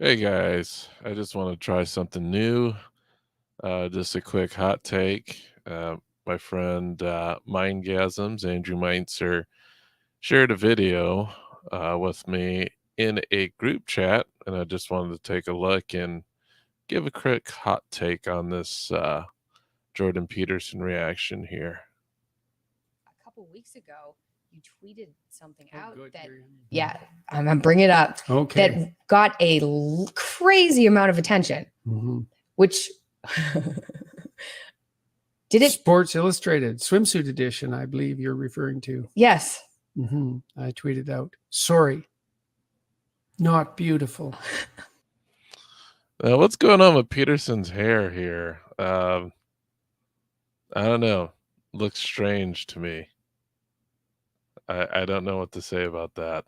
Hey guys, I just want to try something new. Just a quick hot take. My friend Mindgasms, Andrew Meintzer, shared a video with me in a group chat, and I just wanted to take a look and give a quick hot take on this Jordan Peterson reaction here. A couple weeks ago, you tweeted something out good. that, Yeah. I'm gonna bring it up, Okay. that got a crazy amount of attention, which did it? Sports Illustrated swimsuit edition, I believe you're referring to. Yes. I tweeted out, sorry, not beautiful. What's going on with Peterson's hair here? I don't know. Looks strange to me. I don't know what to say about that.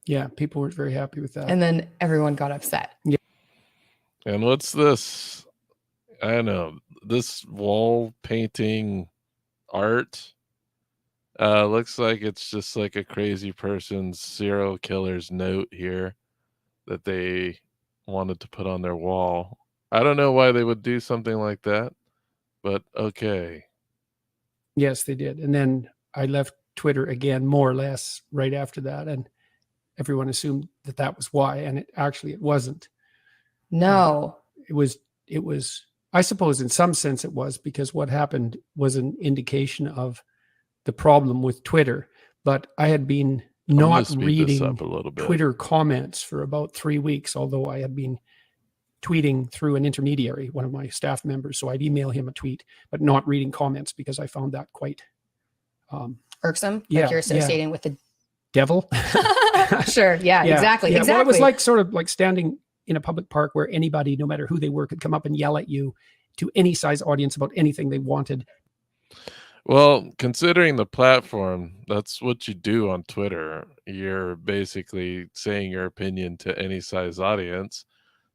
Yeah, people weren't very happy with that. And then everyone got upset. Yeah. And what's this? I don't know. This wall painting art looks like it's just like a crazy person's serial killer's note here that they wanted to put on their wall. I don't know why they would do something like that, but okay. Yes, they did. And then I left Twitter again, more or less, right after that. And everyone assumed that that was why. And it wasn't. No. It was, I suppose in some sense it was, because what happened was an indication of the problem with Twitter. But I had been not reading Twitter comments for about 3 weeks, although I had been tweeting through an intermediary, one of my staff members. So I'd email him a tweet, but not reading comments because I found that quite irksome. Yeah, like you're associating with the devil. Sure. Yeah, exactly. Yeah. Exactly. Well, it was like sort of like standing in a public park where anybody, no matter who they were, could come up and yell at you to any size audience about anything they wanted. Well, considering the platform, that's what you do on Twitter. You're basically saying your opinion to any size audience.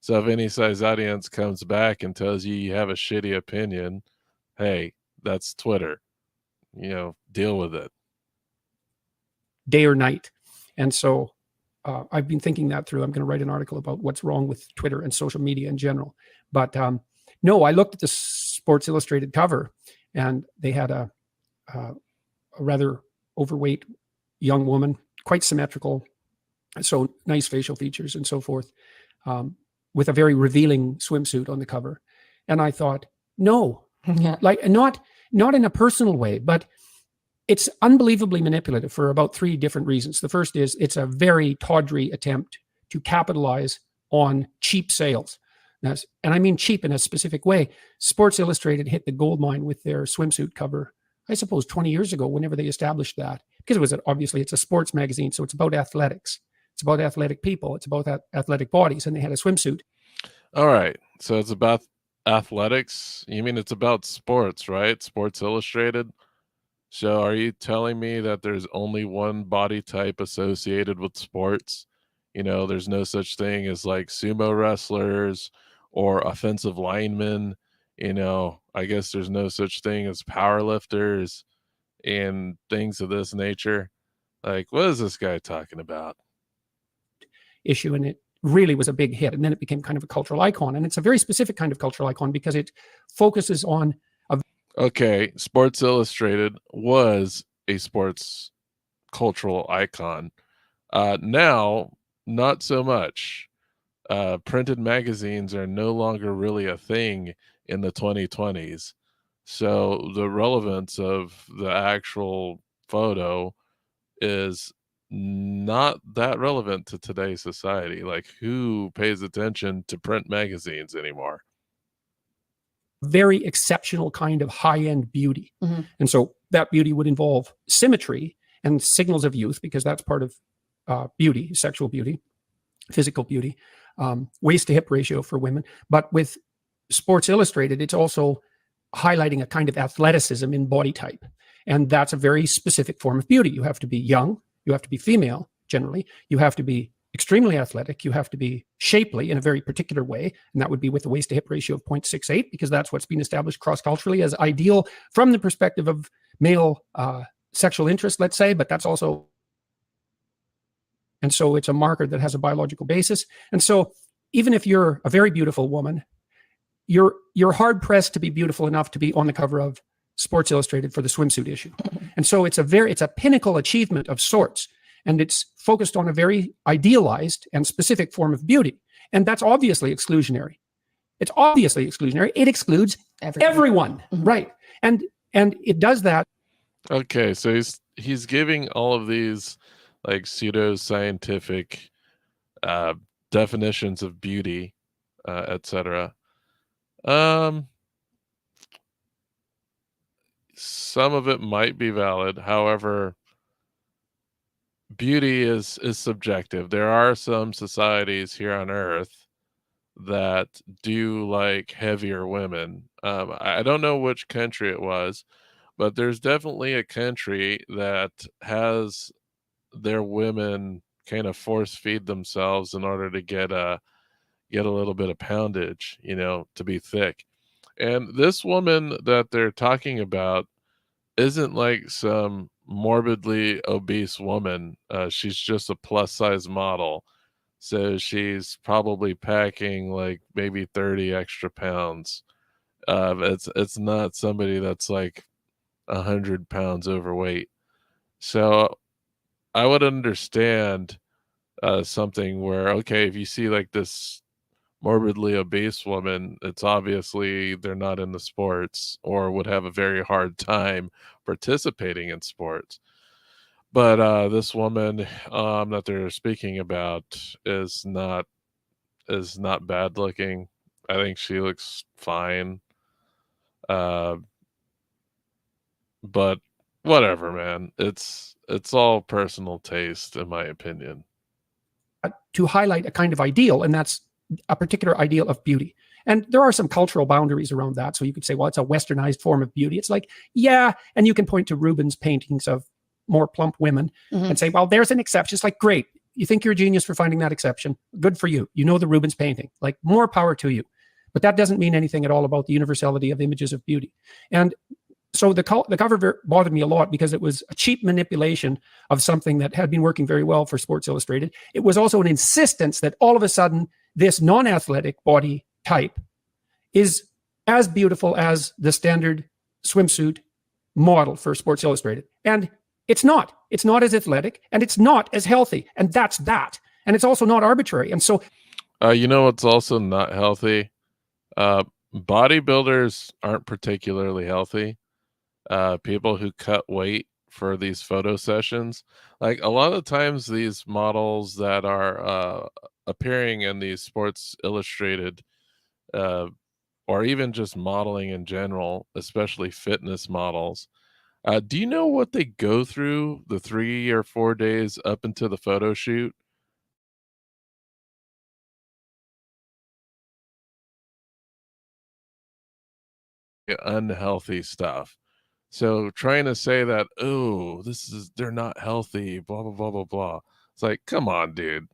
So if any size audience comes back and tells you you have a shitty opinion, hey, that's Twitter. Deal with it. Day or night. And so I've been thinking that through. I'm going to write an article about what's wrong with Twitter and social media in general. But no, I looked at the Sports Illustrated cover, and they had a rather overweight young woman, quite symmetrical, so nice facial features and so forth, with a very revealing swimsuit on the cover. And I thought, no, like not in a personal way, but it's unbelievably manipulative for about 3 different reasons. The first is it's a very tawdry attempt to capitalize on cheap sales. And I mean cheap in a specific way. Sports Illustrated hit the gold mine with their swimsuit cover, I suppose 20 years ago, whenever they established that, because obviously it's a sports magazine. So it's about athletics. It's about athletic people. It's about athletic bodies. And they had a swimsuit. All right. So it's about athletics. You mean it's about sports, right? Sports Illustrated. So are you telling me that there's only one body type associated with sports? There's no such thing as like sumo wrestlers or offensive linemen. I guess there's no such thing as power lifters and things of this nature. Like, what is this guy talking about? Issue, and it really was a big hit. And then it became kind of a cultural icon. And it's a very specific kind of cultural icon because it focuses on Okay, Sports Illustrated was a sports cultural icon. Now, not so much. Printed magazines are no longer really a thing in the 2020s. So the relevance of the actual photo is not that relevant to today's society. Like, who pays attention to print magazines anymore? Very exceptional kind of high-end beauty. And so that beauty would involve symmetry and signals of youth, because that's part of beauty, sexual beauty, physical beauty, waist to hip ratio for women. But with Sports Illustrated, it's also highlighting a kind of athleticism in body type. And that's a very specific form of beauty. You have to be young, you have to be female, generally, you have to be extremely athletic, you have to be shapely in a very particular way, and that would be with a waist to hip ratio of 0.68, because that's what's been established cross-culturally as ideal from the perspective of male sexual interest, let's say, but that's also, and so it's a marker that has a biological basis. And so even if you're a very beautiful woman, you're hard pressed to be beautiful enough to be on the cover of Sports Illustrated for the swimsuit issue. And so it's a pinnacle achievement of sorts, and it's focused on a very idealized and specific form of beauty. And that's obviously exclusionary. It's obviously exclusionary. It excludes everyone. Right. And it does that. Okay, so he's giving all of these like pseudo-scientific definitions of beauty, etc. Some of it might be valid. However, beauty is subjective. There are some societies here on Earth that do like heavier women. I don't know which country it was, but there's definitely a country that has their women kind of force feed themselves in order to get a little bit of poundage, to be thick. And this woman that they're talking about isn't like some morbidly obese woman. She's just a plus size model. So she's probably packing like maybe 30 extra pounds. It's not somebody that's like 100 pounds overweight. So I would understand something where, okay, if you see like this morbidly obese woman, it's obviously they're not in the sports or would have a very hard time participating in sports. But this woman that they're speaking about is not bad looking. I think she looks fine. But whatever, man. It's all personal taste, in my opinion. To highlight a kind of ideal, and that's a particular ideal of beauty. And there are some cultural boundaries around that. So you could say, well, it's a westernized form of beauty. It's like, yeah. And you can point to Rubens' paintings of more plump women and say, well, there's an exception. It's like, great. You think you're a genius for finding that exception. Good for you. You know the Rubens painting, like more power to you. But that doesn't mean anything at all about the universality of images of beauty. And so the cover bothered me a lot because it was a cheap manipulation of something that had been working very well for Sports Illustrated. It was also an insistence that all of a sudden this non-athletic body type is as beautiful as the standard swimsuit model for Sports Illustrated. And it's not. It's not as athletic, and it's not as healthy. And that's that. And it's also not arbitrary. And so... you know what's also not healthy? Bodybuilders aren't particularly healthy. People who cut weight for these photo sessions, like a lot of times these models that are appearing in these Sports Illustrated or even just modeling in general, especially fitness models, do you know what they go through the 3 or 4 days up into the photo shoot? Unhealthy stuff. So trying to say that, oh, they're not healthy, blah, blah, blah, blah, blah. It's like, come on, dude.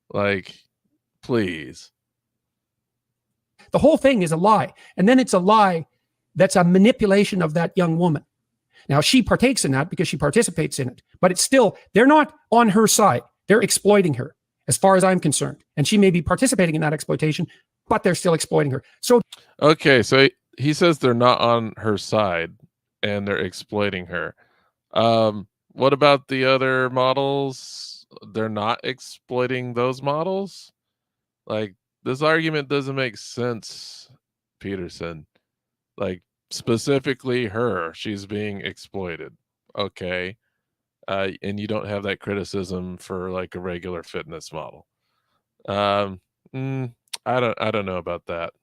Like, please. The whole thing is a lie. And then it's a lie that's a manipulation of that young woman. Now, she partakes in that because she participates in it. But it's still, they're not on her side. They're exploiting her, as far as I'm concerned. And she may be participating in that exploitation, but they're still exploiting her. So, okay, so he says they're not on her side and they're exploiting her. What about the other models? They're not exploiting those models? Like, this argument doesn't make sense, Peterson. Like, specifically her, she's being exploited. Okay. And you don't have that criticism for like a regular fitness model. I don't know about that.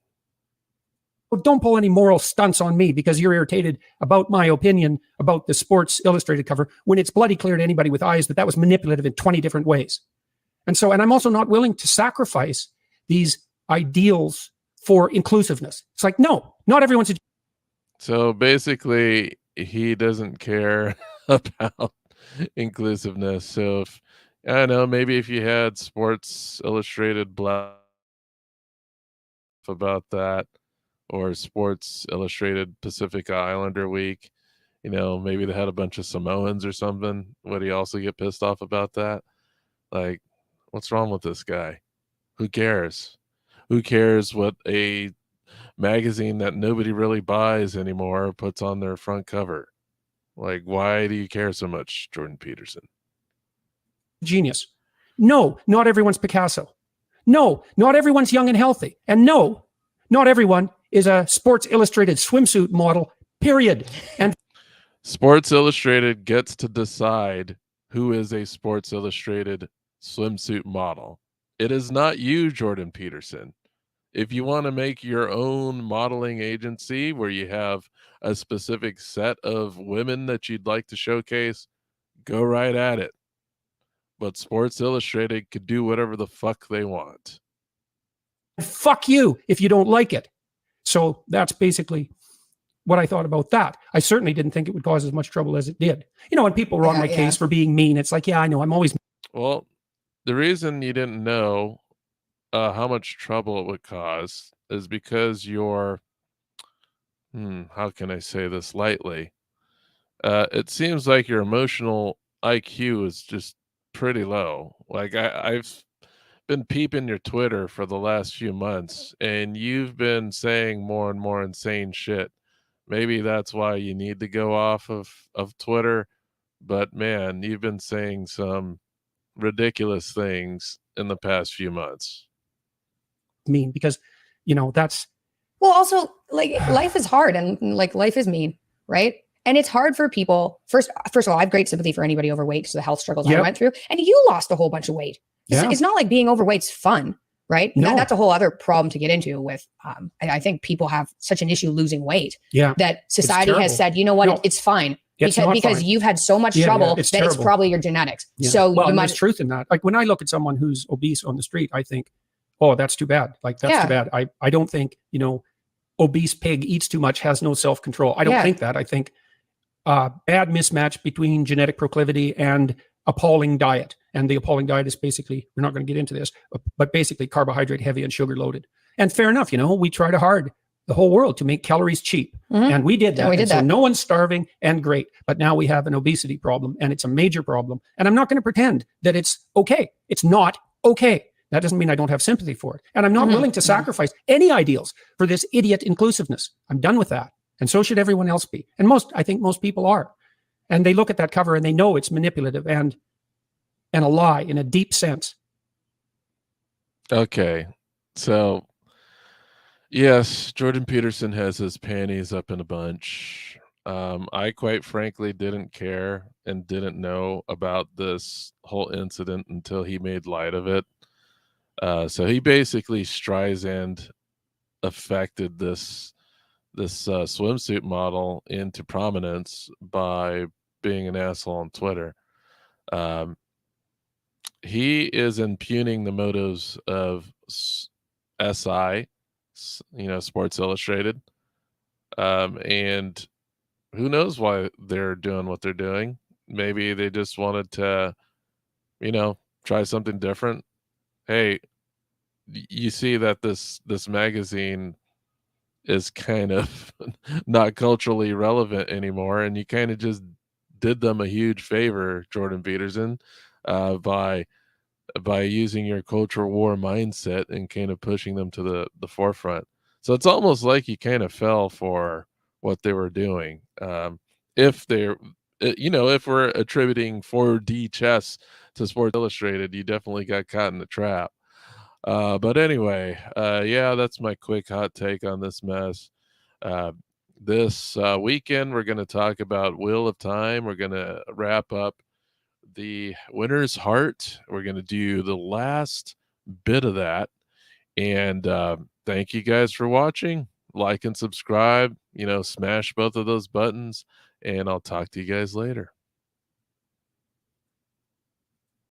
don't pull any moral stunts on me because you're irritated about my opinion about the Sports Illustrated cover when it's bloody clear to anybody with eyes that that was manipulative in 20 different ways. And I'm also not willing to sacrifice these ideals for inclusiveness. It's like, no, not everyone's. So basically, he doesn't care about inclusiveness. So if, I don't know, maybe if you had Sports Illustrated bluff about that, or Sports Illustrated Pacific Islander Week, maybe they had a bunch of Samoans or something. Would he also get pissed off about that? Like, what's wrong with this guy? Who cares? who cares what a magazine that nobody really buys anymore puts on their front cover? Like, why do you care so much, Jordan Peterson? Genius. No, not everyone's Picasso. No, not everyone's young and healthy. And no, not everyone is a Sports Illustrated swimsuit model, period. And Sports Illustrated gets to decide who is a Sports Illustrated swimsuit model. It is not you, Jordan Peterson. If you want to make your own modeling agency where you have a specific set of women that you'd like to showcase, go right at it. But Sports Illustrated could do whatever the fuck they want. fuck you if you don't like it. So that's basically what I thought about that. I certainly didn't think it would cause as much trouble as it did. You know, when people were on my case for being mean, it's like, yeah, I know, I'm always. Well, the reason you didn't know how much trouble it would cause is because you're, how can I say this lightly? It seems like your emotional IQ is just pretty low. Like I've been peeping your Twitter for the last few months, and you've been saying more and more insane shit. Maybe that's why you need to go off of Twitter. But man, you've been saying some ridiculous things in the past few months. Mean because, you know, that's. Well, also, like, life is hard and like life is mean, right? And it's hard for people. First of all, I have great sympathy for anybody overweight because of the health struggles I went through. And you lost a whole bunch of weight. It's not like being overweight's fun, right? No. That's a whole other problem to get into with, I think people have such an issue losing weight that society has said, you know what, it's fine. Because you've had so much trouble that it's probably your genetics. So well, there's truth in that. Like when I look at someone who's obese on the street, I think, oh, that's too bad. Like that's too bad. I don't think, you know, obese pig eats too much, has no self-control. I don't think that. I think bad mismatch between genetic proclivity and appalling diet. And the appalling diet is basically, we're not going to get into this, but basically carbohydrate heavy and sugar loaded. And fair enough, you know, we tried hard, the whole world, to make calories cheap. And we did that. We did that. So no one's starving and great. But now we have an obesity problem and it's a major problem. And I'm not going to pretend that it's okay. It's not okay. That doesn't mean I don't have sympathy for it. And I'm not willing to sacrifice any ideals for this idiot inclusiveness. I'm done with that. And so should everyone else be. And I think most people are. And they look at that cover and they know it's manipulative and a lie in a deep sense. Okay. So, yes, Jordan Peterson has his panties up in a bunch. I quite frankly didn't care and didn't know about this whole incident until he made light of it. So he basically Streisand affected this swimsuit model into prominence by being an asshole on Twitter. He is impugning the motives of SI, you know, Sports Illustrated. And who knows why they're doing what they're doing. Maybe they just wanted to, you know, try something different. Hey, you see that this magazine is kind of not culturally relevant anymore, and you kind of just did them a huge favor, Jordan Peterson, by using your culture war mindset and kind of pushing them to the forefront. So it's almost like you kind of fell for what they were doing. If they're, you know, if we're attributing 4D chess to Sports Illustrated, you definitely got caught in the trap. But anyway, yeah, that's my quick hot take on this mess. This weekend, we're going to talk about Wheel of Time. We're going to wrap up the Winner's Heart. We're going to do the last bit of that. And thank you guys for watching. Like and subscribe, you know, smash both of those buttons, and I'll talk to you guys later.